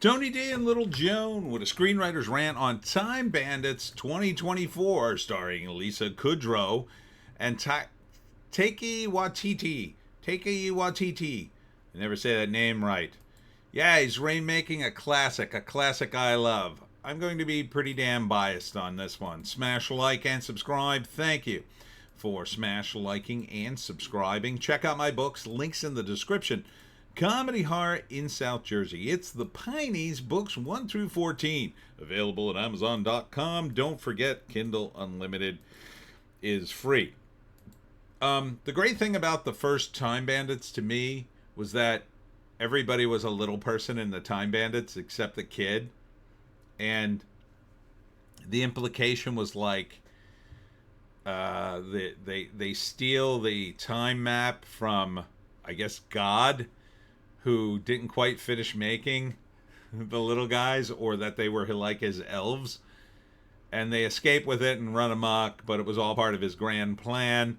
Tony D and Little Joan with a screenwriter's rant on Time Bandits 2024, starring Lisa Kudrow and Taika Waititi. Taika Waititi. I never say that name right. Yeah, he's remaking a classic I love. I'm going to be pretty damn biased on this one. Smash like and subscribe. Thank you for smash liking and subscribing. Check out my books, links in the description. Comedy Horror in South Jersey. It's the Pineys, books 1 through 14. Available at Amazon.com. Don't forget, Kindle Unlimited is free. The great thing about the first Time Bandits to me was that everybody was a little person in the Time Bandits except the kid. And the implication was like they steal the time map from, I guess, God, who didn't quite finish making the little guys, or that they were like his elves, and they escape with it and run amok, but it was all part of his grand plan.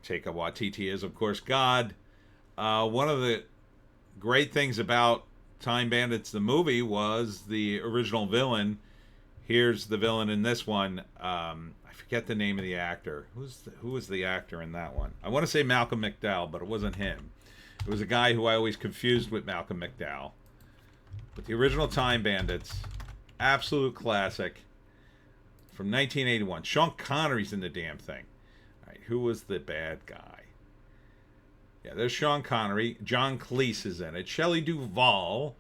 Taika Waititi is, of course, God. One of the great things about Time Bandits, the movie, was the original villain. Here's the villain in this one. I forget the name of the actor. Who was the actor in that one? I want to say Malcolm McDowell, but it wasn't him. It was a guy who I always confused with Malcolm McDowell. But the original Time Bandits, absolute classic, from 1981. Sean Connery's in the damn thing. All right, who was the bad guy? Yeah, there's Sean Connery. John Cleese is in it. Shelley Duvall.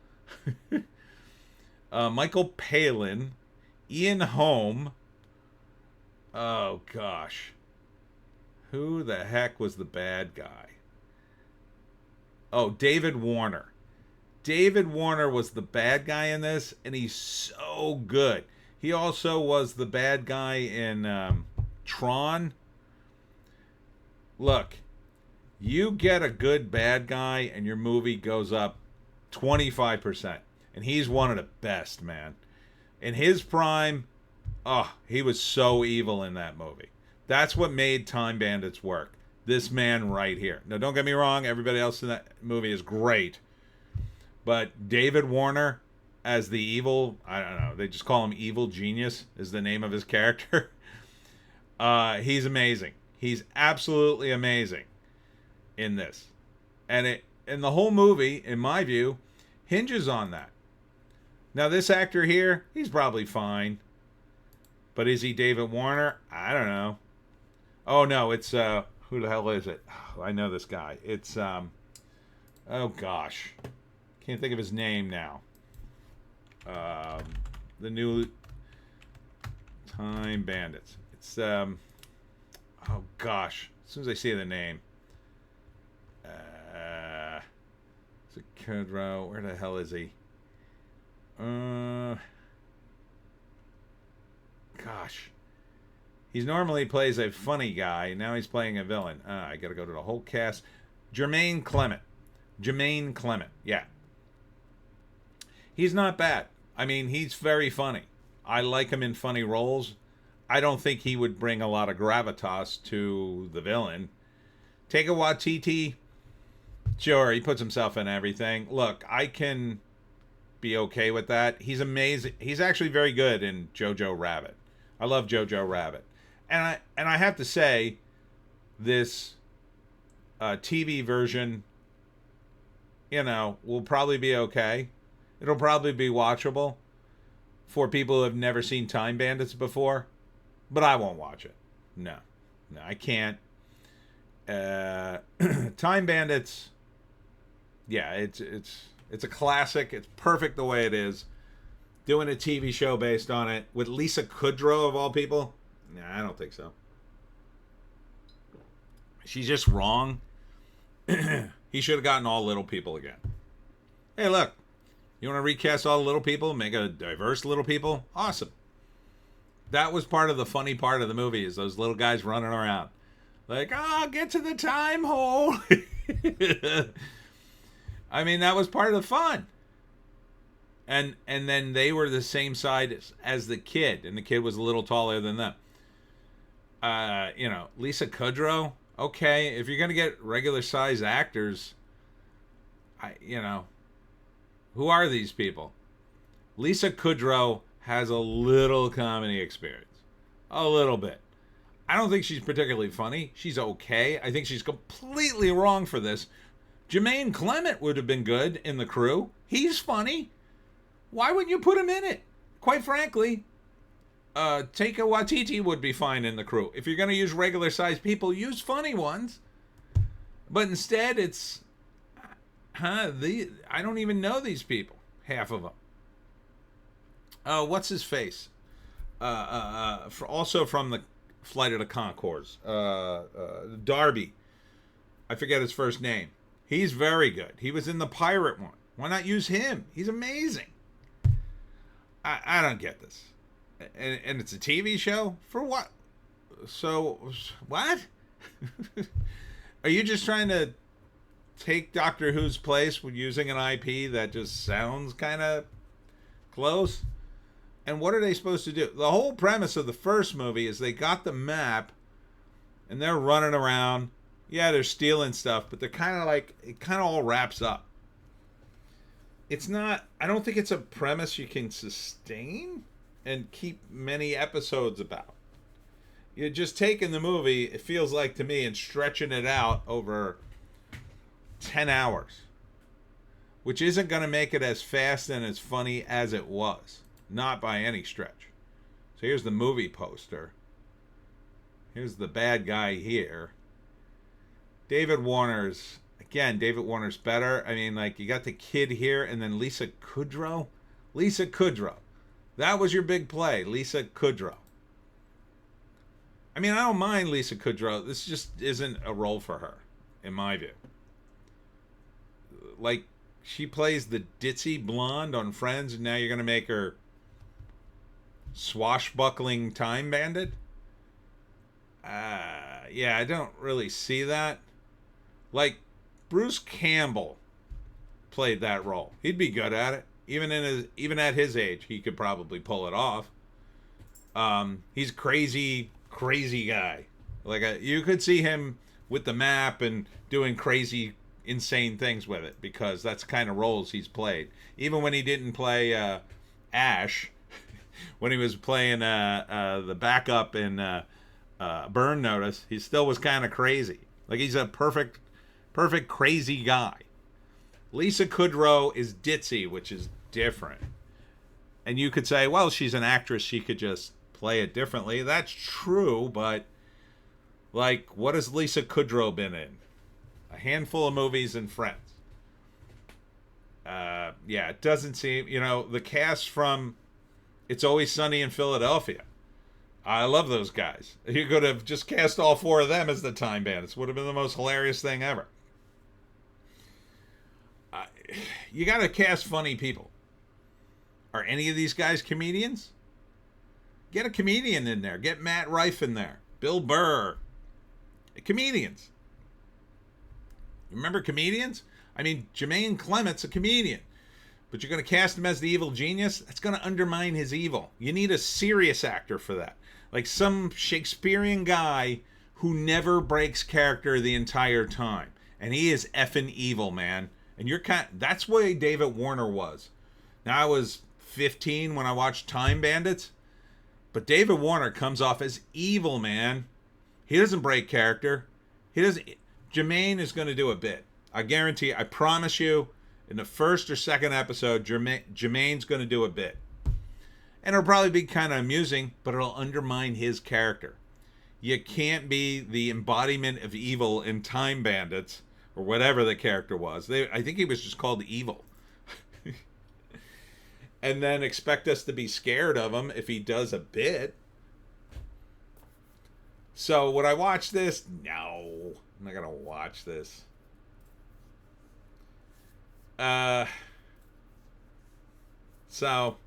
Michael Palin. Ian Holm. Oh, gosh. Who the heck was the bad guy? Oh, David Warner. David Warner was the bad guy in this, and he's so good. He also was the bad guy in Tron. Look, you get a good bad guy, and your movie goes up 25%. And he's one of the best, man. In his prime, he was so evil in that movie. That's what made Time Bandits work. This man right here. Now, don't get me wrong. Everybody else in that movie is great. But David Warner as the evil, I don't know. They just call him Evil Genius is the name of his character. He's amazing. He's absolutely amazing in this. And the whole movie, in my view, hinges on that. Now, this actor here, he's probably fine. But is he David Warner? I don't know. Oh, no, it's... who the hell is it? Oh, I know this guy. It's, oh gosh. Can't think of his name now. The new Time Bandits. It's, oh gosh. As soon as I see the name. Is it Kudrow? Where the hell is he? Gosh. He normally plays a funny guy. Now he's playing a villain. I got to go to the whole cast. Jermaine Clement. Yeah. He's not bad. I mean, he's very funny. I like him in funny roles. I don't think he would bring a lot of gravitas to the villain. Taika Waititi, sure, he puts himself in everything. Look, I can be okay with that. He's amazing. He's actually very good in Jojo Rabbit. I love Jojo Rabbit. And I have to say, this TV version, will probably be okay. It'll probably be watchable for people who have never seen Time Bandits before. But I won't watch it. No, I can't. Time Bandits, yeah, it's a classic. It's perfect the way it is. Doing a TV show based on it with Lisa Kudrow, of all people. Nah, I don't think so. She's just wrong. He should have gotten all little people again. Hey, look. You want to recast all the little people? Make a diverse little people? Awesome. That was part of the funny part of the movie, is those little guys running around. Like, get to the time hole. I mean, that was part of the fun. And then they were the same side as the kid, and the kid was a little taller than them. Lisa Kudrow, okay, if you're going to get regular size actors, who are these people? Lisa Kudrow has a little comedy experience. A little bit. I don't think she's particularly funny. She's okay. I think she's completely wrong for this. Jermaine Clement would have been good in the crew. He's funny. Why wouldn't you put him in it? Quite frankly, Taika Waititi would be fine in the crew. If you're going to use regular sized people, use funny ones. But instead, it's, I don't even know these people. Half of them. What's his face? Also from the Flight of the Conchords. Darby. I forget his first name. He's very good. He was in the pirate one. Why not use him? He's amazing. I don't get this. And it's a TV show? For what? So, what? Are you just trying to take Doctor Who's place with using an IP that just sounds kind of close? And what are they supposed to do? The whole premise of the first movie is they got the map and they're running around. Yeah, they're stealing stuff, but they're kind of like, it kind of all wraps up. It's not, I don't think it's a premise you can sustain and keep many episodes about. You're just taking the movie, it feels like to me, and stretching it out over 10 hours, which isn't going to make it as fast and as funny as it was. Not by any stretch. So here's the movie poster. Here's the bad guy here. David Warner's better. I mean, like, you got the kid here, and then Lisa Kudrow. Lisa Kudrow. That was your big play, Lisa Kudrow. I mean, I don't mind Lisa Kudrow. This just isn't a role for her, in my view. Like, she plays the ditzy blonde on Friends, and now you're going to make her swashbuckling time bandit? Yeah, I don't really see that. Like, Bruce Campbell played that role. He'd be good at it. Even at his age, he could probably pull it off. He's crazy guy. Like, you could see him with the map and doing crazy, insane things with it, because that's the kind of roles he's played. Even when he didn't play Ash, when he was playing the backup in Burn Notice, he still was kind of crazy. Like, he's a perfect crazy guy. Lisa Kudrow is ditzy, which is different. And you could say, well, she's an actress, she could just play it differently. That's true, but, like, what has Lisa Kudrow been in? A handful of movies and Friends. Yeah, it doesn't seem, the cast from It's Always Sunny in Philadelphia. I love those guys. You could have just cast all four of them as the Time Bandits. Would have been the most hilarious thing ever. You got to cast funny people. Are any of these guys comedians? Get a comedian in there. Get Matt Rife in there. Bill Burr. Comedians. Remember comedians? I mean, Jermaine Clement's a comedian. But you're going to cast him as the evil genius? That's going to undermine his evil. You need a serious actor for that. Like some Shakespearean guy who never breaks character the entire time. And he is effing evil, man. And that's why David Warner was. Now, I was 15 when I watched Time Bandits. But David Warner comes off as evil, man. He doesn't break character. Jermaine is going to do a bit. I guarantee, I promise you, in the first or second episode, Jermaine's going to do a bit. And it'll probably be kind of amusing, but it'll undermine his character. You can't be the embodiment of evil in Time Bandits, or whatever the character was. I think he was just called Evil. And then expect us to be scared of him if he does a bit. So, would I watch this? No. I'm not going to watch this. So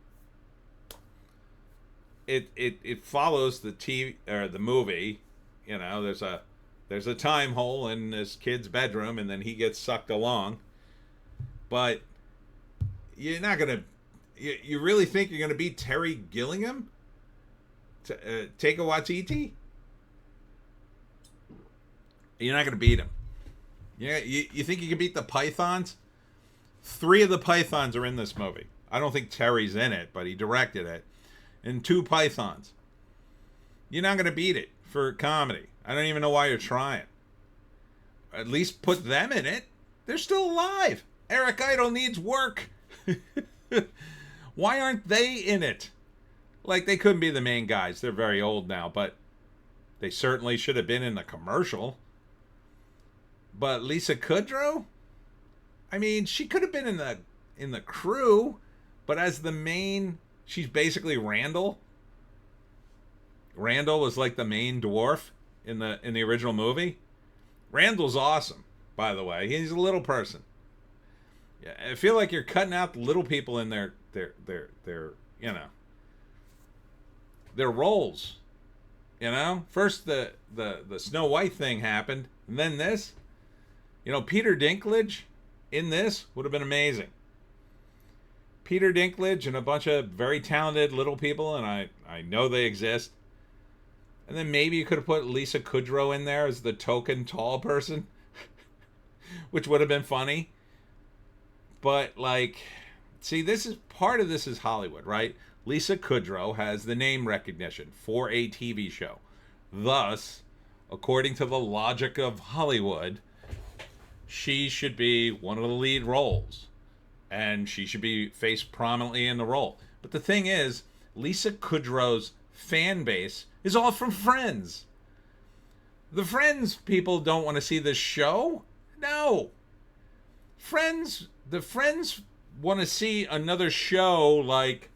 it follows the TV or the movie. There's a time hole in this kid's bedroom, and then he gets sucked along. But you're not gonna. You really think you're gonna beat Terry Gilliam? Taika Waititi? You're not gonna beat him. Yeah, you think you can beat the Pythons? 3 of the Pythons are in this movie. I don't think Terry's in it, but he directed it. And Two Pythons. You're not going to beat it for comedy. I don't even know why you're trying. At least put them in it. They're still alive. Eric Idle needs work. Why aren't they in it? Like, they couldn't be the main guys. They're very old now, but they certainly should have been in the commercial. But Lisa Kudrow? I mean, she could have been in the crew, but as the main, she's basically Randall. Randall was like the main dwarf in the original movie. Randall's awesome, by the way. He's a little person. Yeah, I feel like you're cutting out the little people in their you know, their roles. You know, first the Snow White thing happened, and then this. You know, Peter Dinklage in this would have been amazing. Peter Dinklage and a bunch of very talented little people, and I know they exist. And then maybe you could have put Lisa Kudrow in there as the token tall person, which would have been funny. But, like, see, part of this is Hollywood, right? Lisa Kudrow has the name recognition for a TV show. Thus, according to the logic of Hollywood, she should be one of the lead roles. And she should be faced prominently in the role. But the thing is, Lisa Kudrow's fan base is all from Friends. The Friends people don't want to see this show. No. The Friends want to see another show like,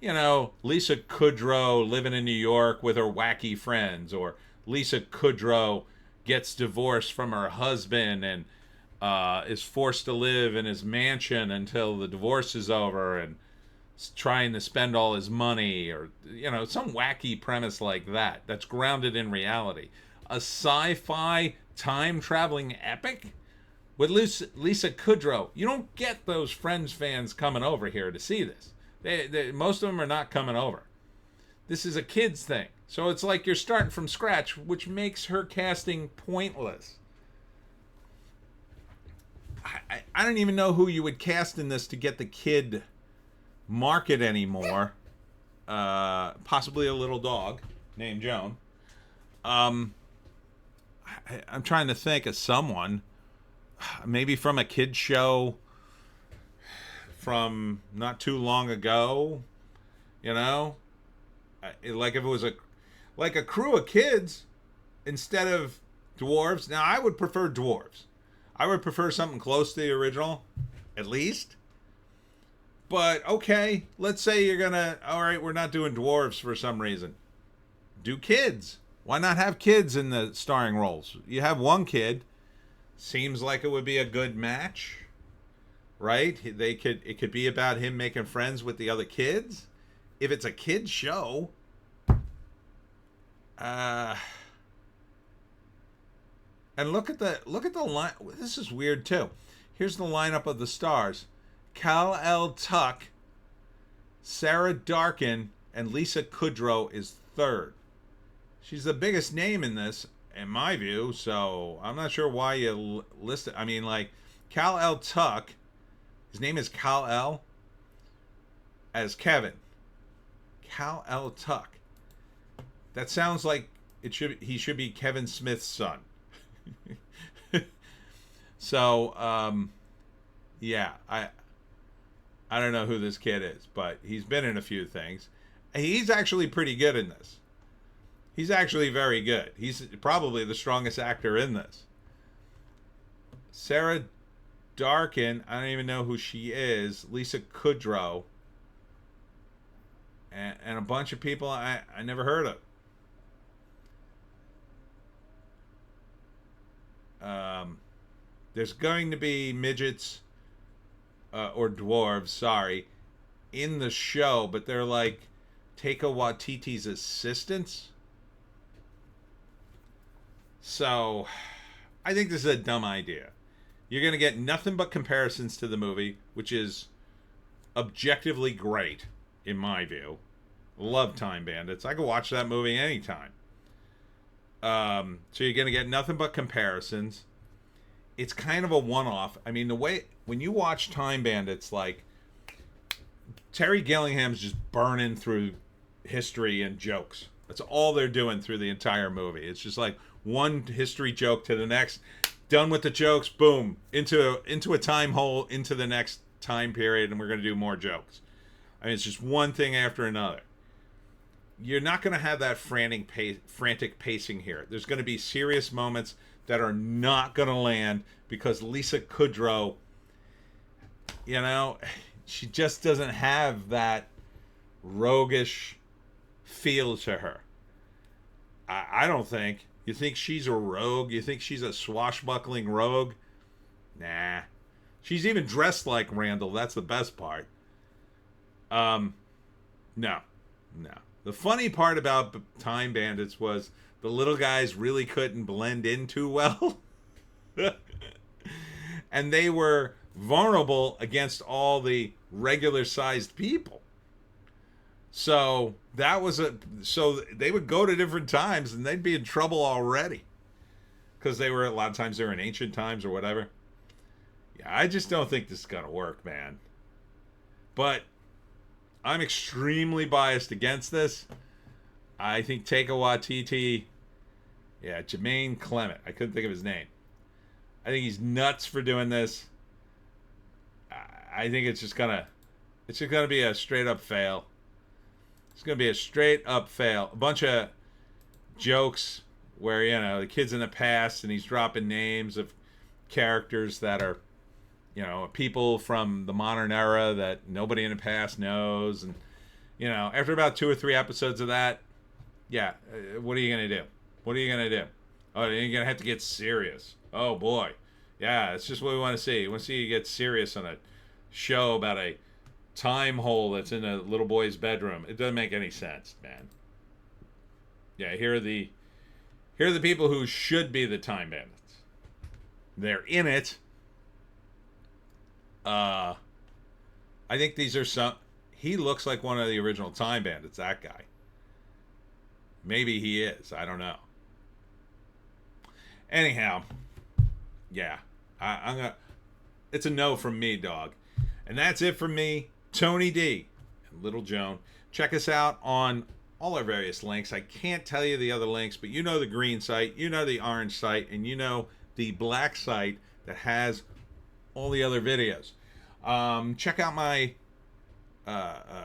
you know, Lisa Kudrow living in New York with her wacky friends, or Lisa Kudrow gets divorced from her husband and is forced to live in his mansion until the divorce is over and trying to spend all his money, or, you know, some wacky premise like that that's grounded in reality. A sci-fi time-traveling epic with Lisa Kudrow. You don't get those Friends fans coming over here to see this. Most of them are not coming over. This is a kids thing. So it's like you're starting from scratch, which makes her casting pointless. I don't even know who you would cast in this to get the kid market anymore. Possibly a little dog named Joan. I'm trying to think of someone. Maybe from a kid's show from not too long ago. You know? Like if it was a crew of kids instead of dwarves. Now, I would prefer dwarves. I would prefer something close to the original, at least. But, okay, let's say you're going to, all right, we're not doing dwarves for some reason. Do kids. Why not have kids in the starring roles? You have one kid. Seems like it would be a good match, right? It could be about him making friends with the other kids. If it's a kid's show, and look at the line. This is weird too. Here's the lineup of the stars: Kal-El Tuck, Sarah Darkin, and Lisa Kudrow is third. She's the biggest name in this, in my view. So I'm not sure why you list it. I mean, like Kal-El Tuck, his name is Kal-El, as Kevin. Kal-El Tuck. That sounds like he should be Kevin Smith's son. So, yeah, I don't know who this kid is, but he's been in a few things. He's actually pretty good in this. He's actually very good. He's probably the strongest actor in this. Sarah Darkin, I don't even know who she is. Lisa Kudrow. And a bunch of people I never heard of. There's going to be midgets or dwarves, sorry, in the show, but they're like Taika Waititi's assistants. So, I think this is a dumb idea. You're going to get nothing but comparisons to the movie, which is objectively great, in my view. Love Time Bandits. I could watch that movie anytime. So you're going to get nothing but comparisons. It's kind of a one-off. I mean, the way, when you watch Time Bandits, like, Terry Gillingham's just burning through history and jokes. That's all they're doing through the entire movie. It's just like one history joke to the next. Done with the jokes, boom, into a time hole, into the next time period, and we're going to do more jokes. I mean, it's just one thing after another. You're not going to have that frantic pacing here. There's going to be serious moments that are not going to land because Lisa Kudrow, you know, she just doesn't have that roguish feel to her. I don't think. You think she's a rogue? You think she's a swashbuckling rogue? Nah. She's even dressed like Randall. That's the best part. No. The funny part about Time Bandits was the little guys really couldn't blend in too well. And they were vulnerable against all the regular sized people. So so they would go to different times and they'd be in trouble already. Because a lot of times they were in ancient times or whatever. Yeah, I just don't think this is going to work, man. But I'm extremely biased against this. I think Taika Waititi, Jermaine Clement, I couldn't think of his name. I think he's nuts for doing this. I think it's just gonna be a straight up fail. It's gonna be a straight up fail. A bunch of jokes where, you know, the kid's in the past and he's dropping names of characters that are, you know, people from the modern era that nobody in the past knows. And, you know, after about 2 or 3 episodes of that, what are you going to do? What are you going to do? Oh, you're going to have to get serious. Oh, boy. Yeah, it's just what we want to see. We want to see you get serious on a show about a time hole that's in a little boy's bedroom. It doesn't make any sense, man. Yeah, here are the people who should be the Time Bandits. They're in it. I think these are he looks like one of the original Time Bandits, that guy. Maybe he is. I don't know. Anyhow, yeah. It's a no from me, dog. And that's it from me, Tony D, and Little Joan. Check us out on all our various links. I can't tell you the other links, but you know the green site, you know the orange site, and you know the black site that has all the other videos. Check out my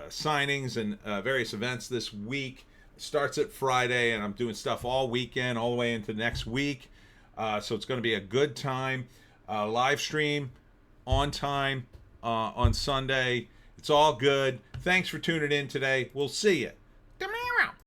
signings and various events this week. It starts at Friday, and I'm doing stuff all weekend, all the way into next week. So it's going to be a good time. Live stream on time on Sunday. It's all good. Thanks for tuning in today. We'll see you